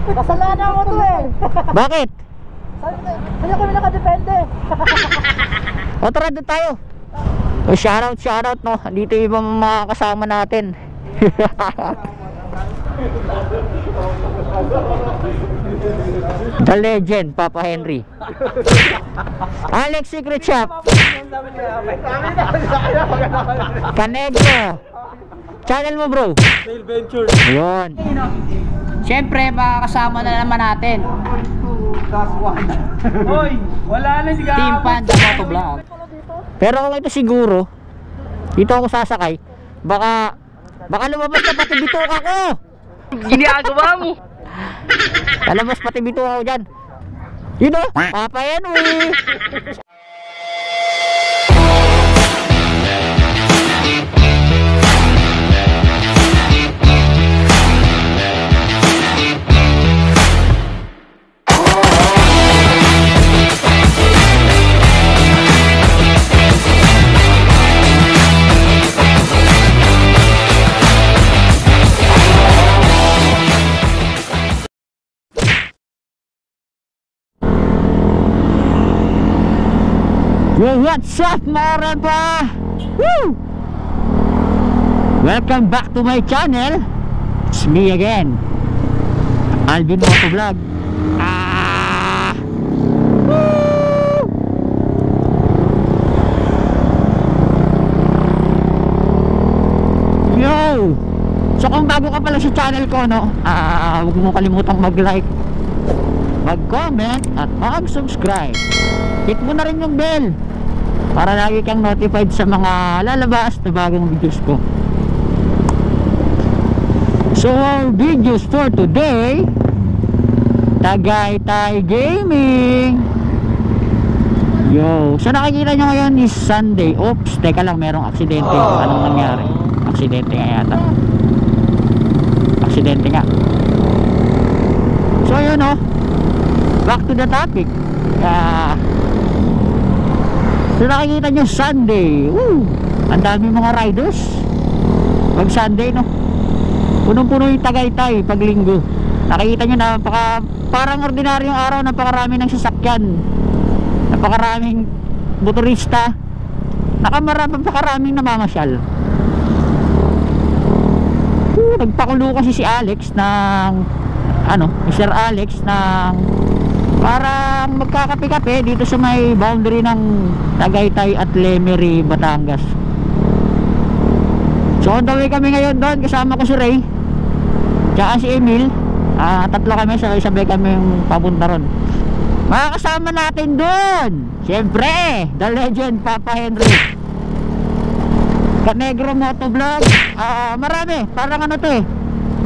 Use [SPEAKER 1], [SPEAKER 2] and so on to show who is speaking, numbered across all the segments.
[SPEAKER 1] Kasalanan mo to eh.
[SPEAKER 2] Bakit?
[SPEAKER 1] Sa'yo kami nakadepende.
[SPEAKER 2] O tara, doon tayo. O, shoutout no. Dito yung ibang mga kasama natin. The legend, Papa Henry. Alex Secret Shop. Canegro. Channel mo, bro?
[SPEAKER 3] Sail Venture.
[SPEAKER 2] Yun. Siyempre, makakasama na naman natin
[SPEAKER 3] Hoy, wala na, hindi ka
[SPEAKER 2] Team Panda Motovlog. Pero kung ito siguro, dito ako sasakay, baka lumabas na pati bituka ko.
[SPEAKER 1] Ginagawa mo.
[SPEAKER 2] Lalabas pati bituka ko dyan. You know, Papa Henry. Yo, what's up mga pa? Woo! Welcome back to my channel. It's me again, Alvin Motovlog. Woo! Yo! So kung bago ka pala sa channel ko, no, huwag mo kalimutang mag-like, mag-comment at mag-subscribe. Hit mo na rin yung bell para lagi kang notified sa mga lalabas na bagong videos ko. So our videos for today, Tagaytay Gaming. Yo, so nakikita nyo ngayon is Sunday. Oops, teka lang, merong aksidente. Anong nangyari? Aksidente nga yata. Aksidente nga. So yun o, back to the topic. So nakikita nyo Sunday. Woo! Ang dami mga riders pag Sunday, no? Punong-puno yung Tagaytay pag linggo. Nakikita nyo na parang ordinaryong araw, napakarami ng sasakyan, napakaraming motorista, napakaraming namamasyal. Nagpakulo kasi si Alex ng Mr. Alex ng parang magkakape-kape dito sa may boundary ng Tagaytay at Lemery, Batangas. So on the way kami ngayon doon, kasama ko si Ray tsaka si Emil. Tatlo kami, sabay-sabay kami yung papunta ron. Makakasama natin doon, siyempre, the legend Papa Henry, Canegro Motovlog. Marami, parang to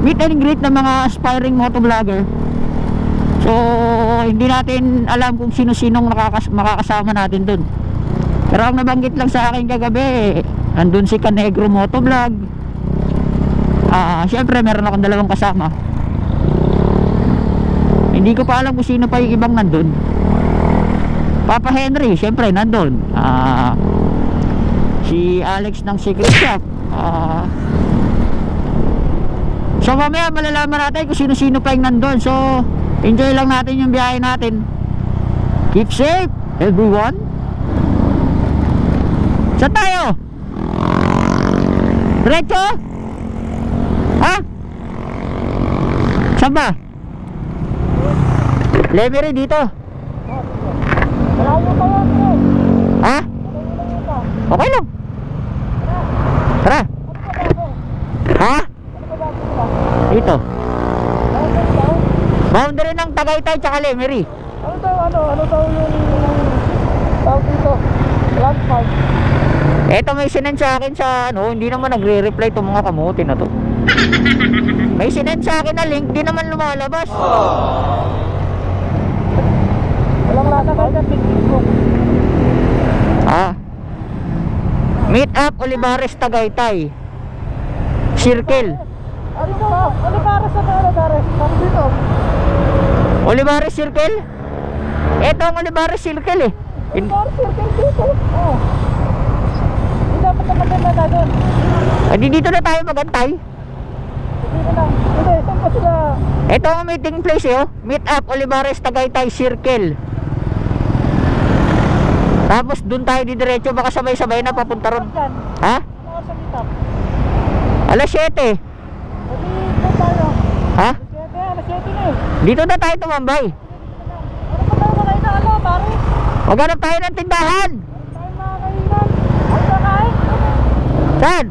[SPEAKER 2] meet and greet ng mga aspiring motovlogger. So hindi natin alam kung sino-sinong makakasama natin dun. Pero ang nabanggit lang sa akin kagabi, andun si Canegro Motovlog. Siyempre meron akong dalawang kasama. Hindi ko pa alam kung sino pa yung ibang nandun. Papa Henry, siyempre nandun. Si Alex ng Secret Shop. So mamaya malalaman natin kung sino-sino pa yung nandun. So enjoy lang natin yung biyahe natin. Keep safe, everyone. Saan tayo? Diretso? Ha? Saan ba? Lemery dito. Ha? Okay lang. Tara. Ha? Dito. Boundary ng Tagaytay tsaka Lemery.
[SPEAKER 1] Ano daw yung tawag dito? Landmark.
[SPEAKER 2] Eto, may sinend sa akin sa hindi naman nagre-reply itong mga kamuti na to. May sinend sa akin na link, di naman lumalabas.
[SPEAKER 1] Walang lalakay sa Facebook.
[SPEAKER 2] Meet up Olivares Tagaytay Circle.
[SPEAKER 1] Ano ba? Olivares sa Olivares? Ano dito?
[SPEAKER 2] Olivares Circle? Eto ang Olivares Circle eh.
[SPEAKER 1] Olivares Circle dito? Oo. Hindi dapat na maganda na doon.
[SPEAKER 2] Dito na tayo magantay.
[SPEAKER 1] Hindi lang. Hindi, saan pa sila?
[SPEAKER 2] Ito ang meeting place eh, oh. Meet up Olivares Tagaytay Circle. Tapos dun tayo didiretso, baka sabay-sabay na papunta ron.
[SPEAKER 1] Saan?
[SPEAKER 2] Ha?
[SPEAKER 1] Ano sa meet up?
[SPEAKER 2] Alas 7.
[SPEAKER 1] Pwede doon tayo.
[SPEAKER 2] Ha?
[SPEAKER 1] Alas 7 na eh.
[SPEAKER 2] Dito na tayo tumambay.
[SPEAKER 1] Ano pa tayo makain na ano, pare?
[SPEAKER 2] Maghanap tayo ng tindahan.
[SPEAKER 1] Tayo makakainan. Ano kakain?
[SPEAKER 2] Saan?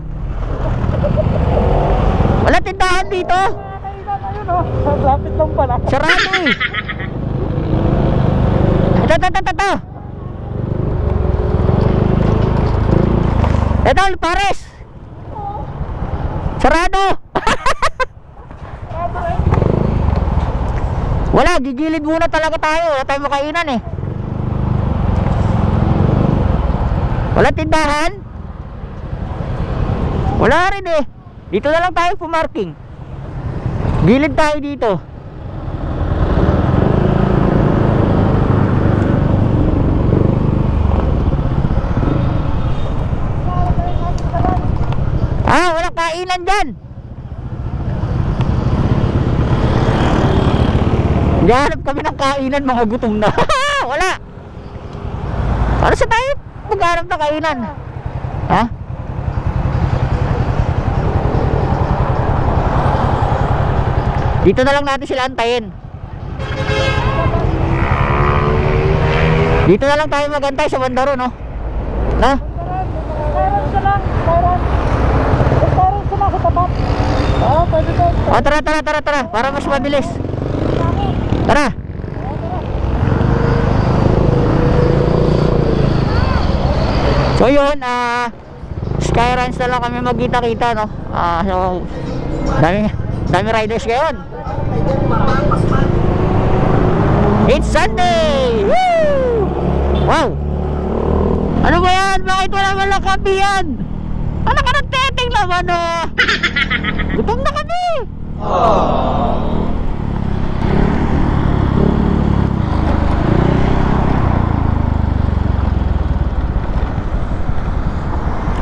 [SPEAKER 2] Wala tindahan dito.
[SPEAKER 1] Makakainan, ayun oh. Lapit lang pala.
[SPEAKER 2] Sarado eh. Ito. Ito, Pares. Sarado. Wala, gigilid muna talaga tayo. Wala tayong makainan eh. Wala tindahan. Wala rin eh. Dito na lang tayo pumarking. Gilid tayo dito. Ah, walang kainan dyan. Hanap kami ng kainan, mga gutom na. Wala. Para sa tayo maghanap ng kainan. Ha? Dito na lang natin sila antayin. Dito na lang tayo magantay sa bandaro, no? Na?
[SPEAKER 1] Kailan sila? Kailan sila sa tapat? Oo, pwede doon.
[SPEAKER 2] O, tara. Para mas mabilis. Tara. So yun, Skyruns na lang kami magkita-kita, no? So, dami riders ngayon. It's Sunday! Woo! Wow! Ano ba yan? Bakit wala walang kape yan? Ano ka ng teteng naman, no? Gutom na kami!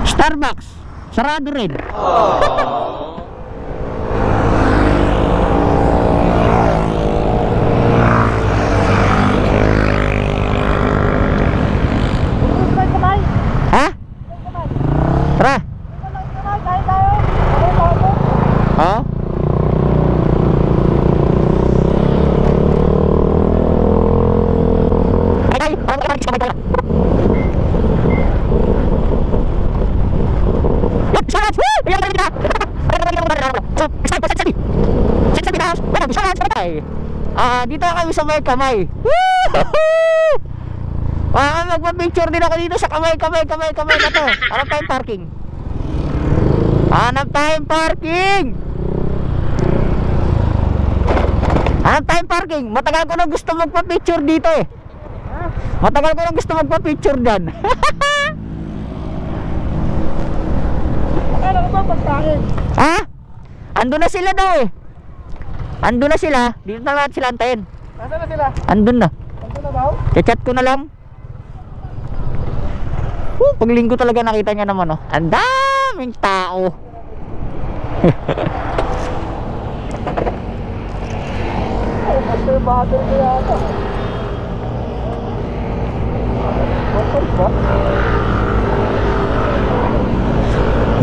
[SPEAKER 2] Starbucks, sarado rin. Ha? Tara. Ha? Dito kami sa may kamay. Magpa-picture din ako dito sa kamay na to. Hanap tayong parking. Matagal ko na gusto magpa-picture dito eh. Matagal ko na gusto magpa-picture dyan.
[SPEAKER 1] Ano ba pagkain?
[SPEAKER 2] Ha? Andun na sila daw eh. Andun na sila. Dito na natin sila antayin.
[SPEAKER 1] Nasaan na sila?
[SPEAKER 2] Andun na.
[SPEAKER 1] Andun na ba?
[SPEAKER 2] Chat ko na lang. Paglinggo talaga nakita niya naman, oh. Ang daming tao.
[SPEAKER 1] Master battle ko yata. Master ba?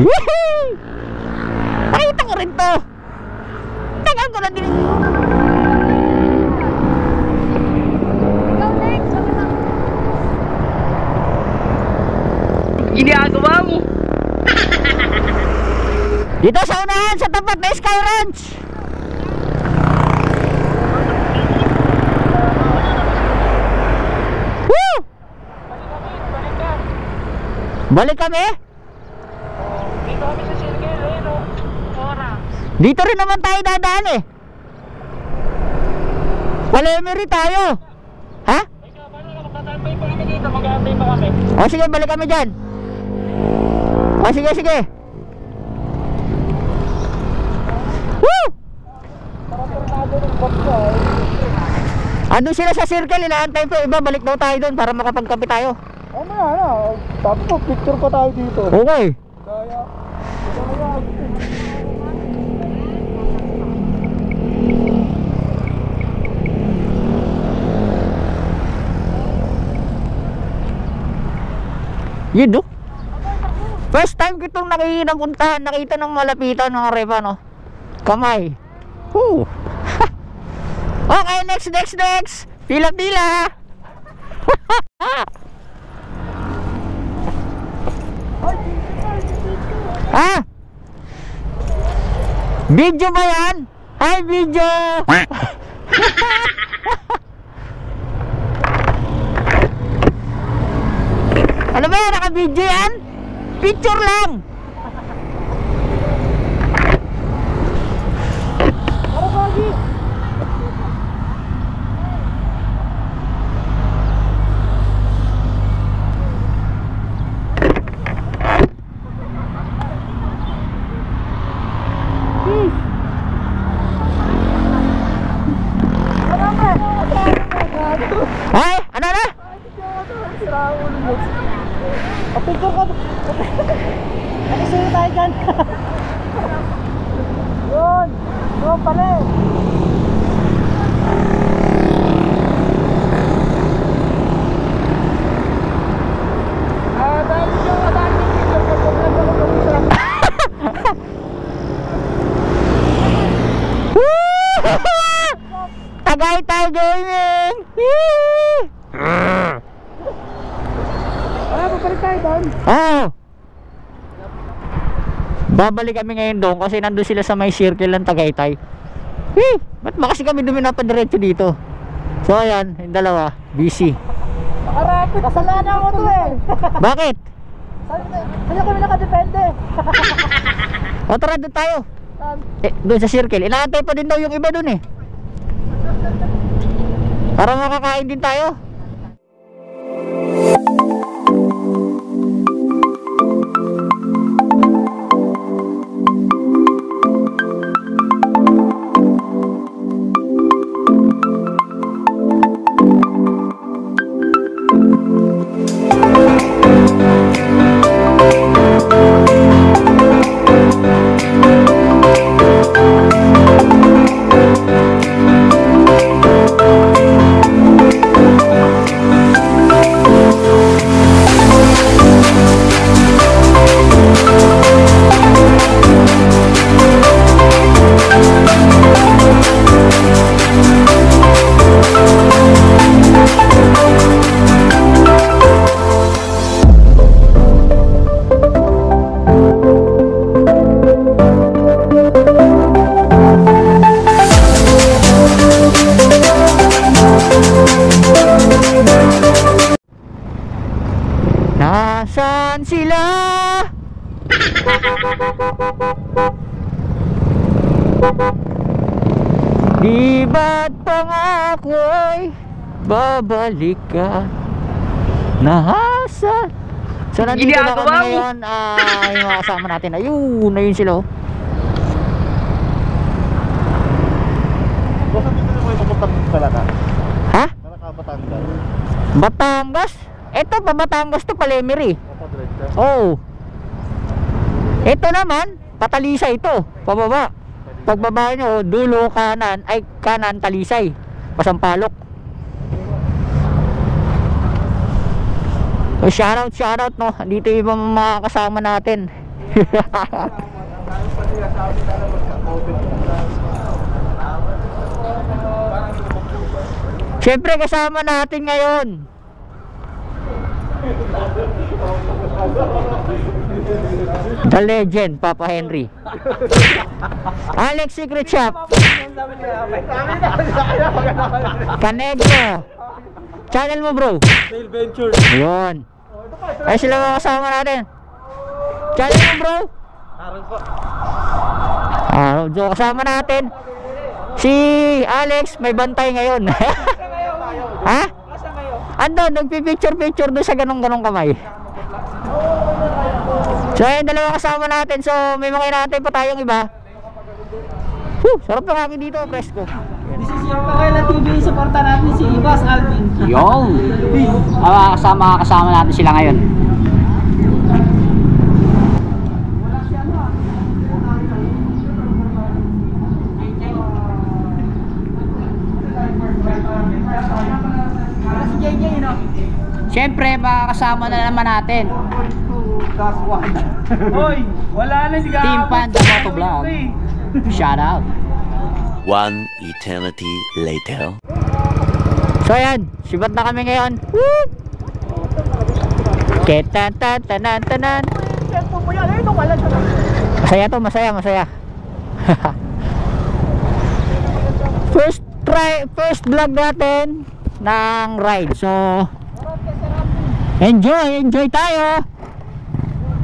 [SPEAKER 2] Yehey! Nakita ko rin to. Tagal ko na din.
[SPEAKER 3] Ginagawa mo.
[SPEAKER 2] Dito sa unahan, sa tapat na Skyruns. Woo! Balik kami?
[SPEAKER 1] Dito kami sa circle, eh, no? Oras.
[SPEAKER 2] Dito rin naman tayo dadaan eh. Palemery tayo. Ha?
[SPEAKER 1] Ikaw, paano nakapatambay pa kami dito? Mag-aantay pa kami.
[SPEAKER 2] O sige, balik kami dyan. O sige. Woo!
[SPEAKER 1] Tornado ng baksa, eh.
[SPEAKER 2] Andun sila sa circle, inaantay pa iba. Balik daw tayo doon para makapagkape tayo.
[SPEAKER 1] Ano? Tapos po, picture pa tayo dito.
[SPEAKER 2] Okay.
[SPEAKER 1] Kaya, ito na yan.
[SPEAKER 2] Yun, no? First time ko itong nakita ng malapitan mga ref, ano? Kamay. Woo! Okay, next. Pila. Ha? Video ba yan? Hi, video! Ano ba yan? Naka-video yan? Picture lang!
[SPEAKER 1] Para Pogi!
[SPEAKER 2] Ay, ano na?
[SPEAKER 1] Picture ka. Nakisuyo tayo dyan. Yun. Yun pala eh. Dahil yung madami picture ko kung
[SPEAKER 2] Tagaytay Gaming!
[SPEAKER 1] wala, papalik tayo doon.
[SPEAKER 2] Oh! Babalik kami ngayon doon kasi nandun sila sa may circle ng Tagaytay. Ba't ba kasi kami duminapadiretso dito? So ayan, yung dalawa, busy.
[SPEAKER 1] Nakarapit. Kasalanan mo to eh.
[SPEAKER 2] Bakit?
[SPEAKER 1] Kaya kami nakadepende.
[SPEAKER 2] O tara, doon tayo. Doon sa circle. Inaantay pa din daw yung iba doon eh. Para makakain din tayo. Nasaan sila? Di ba't pangako'y babalik ka? Nahasa. So nandito na kami ngayon. Yung mga kasama natin. Ayun sila oh.
[SPEAKER 3] Bakit dito naman yung papuntang Balaka?
[SPEAKER 2] Ha?
[SPEAKER 3] Balaka, Batangas.
[SPEAKER 2] Batangas? Ito pa Batangas to Palemery.
[SPEAKER 3] Papadiretso.
[SPEAKER 2] Oh. Ito naman, Patalisay ito, pababa. Pagbaba nyo, dulo kanan, ay kanan Talisay, Pasampalok. So, shoutout no, dito yung mga kasama natin. Siyempre kasama natin ngayon the legend, Papa Henry. Alex Secret Shop. Canegro. Channel mo bro.
[SPEAKER 3] Sail Venture.
[SPEAKER 2] Ayun. Ay sila mga kasama natin. Channel mo bro.
[SPEAKER 3] Aral po.
[SPEAKER 2] So kasama natin si Alex, may bantay ngayon. Ha? Ando, nagpipicture doon sa ganong kamay. So ayun, dalawa kasama natin. So may mga inaantay pa tayong iba. Sarap ng hangin dito, presko.
[SPEAKER 1] This is your Pakailan TV. Suporta natin si Boss Alvin.
[SPEAKER 2] Yo! Kasama natin sila ngayon.
[SPEAKER 1] Si JJ, no?
[SPEAKER 2] Siyempre, makakasama na naman natin.
[SPEAKER 1] Hoy, wala na, hindi ka
[SPEAKER 2] Team Panda Motovlog. Shout out.
[SPEAKER 4] One eternity later.
[SPEAKER 2] So ayan, sibat na kami ngayon. Woo! Ketatan-tanan-tanan. Masaya to, masaya. First vlog natin ng ride. So enjoy tayo.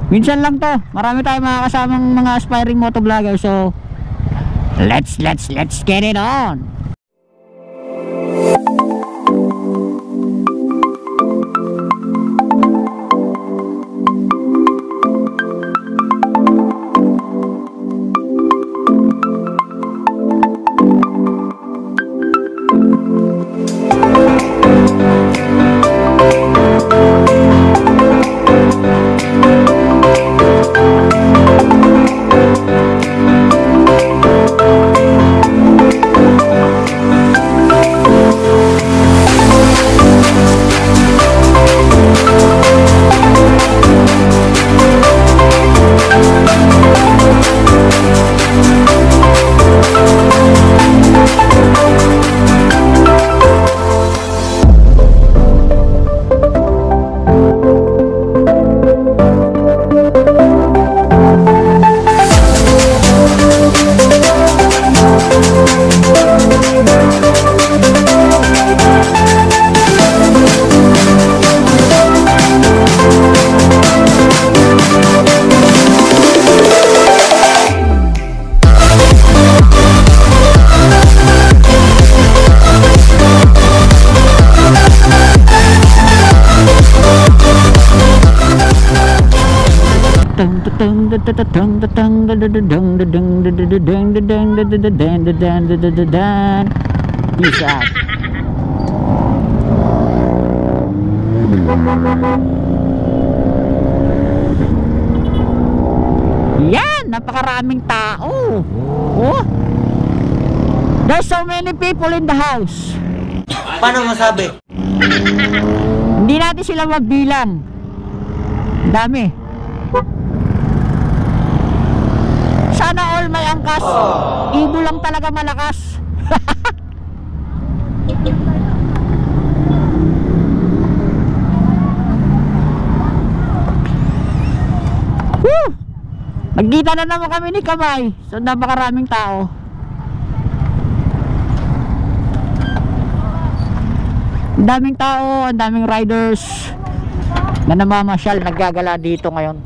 [SPEAKER 2] Minsan lang to. Marami tayong makakasamang mga aspiring motovlogger. So let's get it on. Peace out. Yan, napakaraming tao. Oh. There's so many people in the house.
[SPEAKER 4] Paano masabi?
[SPEAKER 2] Hindi natin sila mabilang. Dami. Sana all may angkas. Ibo lang talaga malakas. Woo! Nagkita na naman kami ni Kamay. So napakaraming tao. Ang daming tao, ang daming riders na namamasyal, naggagala dito ngayon.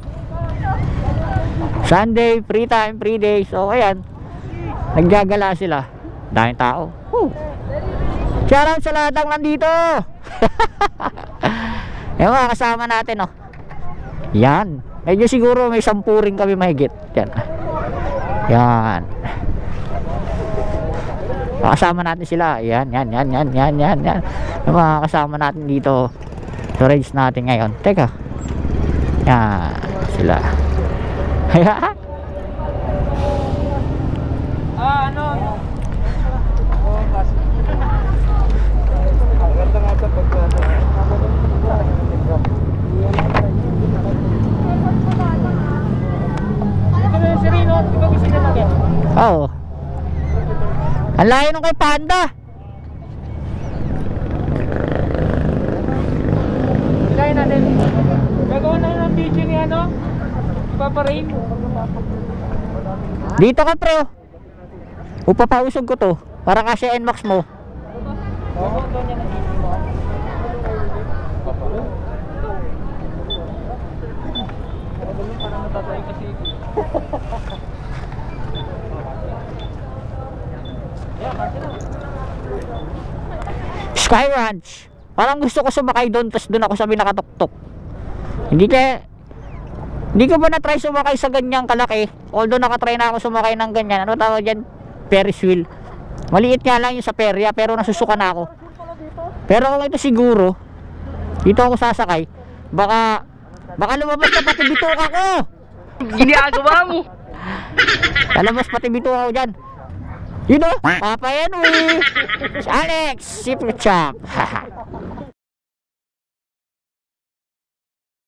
[SPEAKER 2] Sunday, free time, free day. So ayan, naggagala sila. Daming tao. Shoutout sa lahat ng nandito. Yung mga kasama natin, oh. Yan. Medyo siguro may 10 rin kami mahigit. Yan. Kasama natin sila. Yan. Yung mga kasama natin dito sa rides natin ngayon. Teka. Yan. Sila.
[SPEAKER 1] Ano? Maganda nga sa
[SPEAKER 2] Oo. Ang layo nung kay Panda.
[SPEAKER 1] Kaya natin. Gagawa na ng video ni ano? Ipaparin.
[SPEAKER 2] Dito ka, pre. Upapausog ko to. Para kasi NMAX mo. Sky Ranch. Parang gusto ko sumakay doon, tapos doon ako sabi nakatuktok. Hindi ko ba na-try sumakay sa ganyang kalaki? Although nakatry na ako sumakay ng ganyan. Ano tawag dyan? Ferris wheel. Maliit nga lang yung sa perya, pero nasusuka na ako. Pero kung ito siguro, dito ako sasakay, baka lumabas na pati bituka ko.
[SPEAKER 1] Ginagawa mo.
[SPEAKER 2] Lalabas pati bituka ko dyan. You know, Papa Henry, Alex, Sip Chop.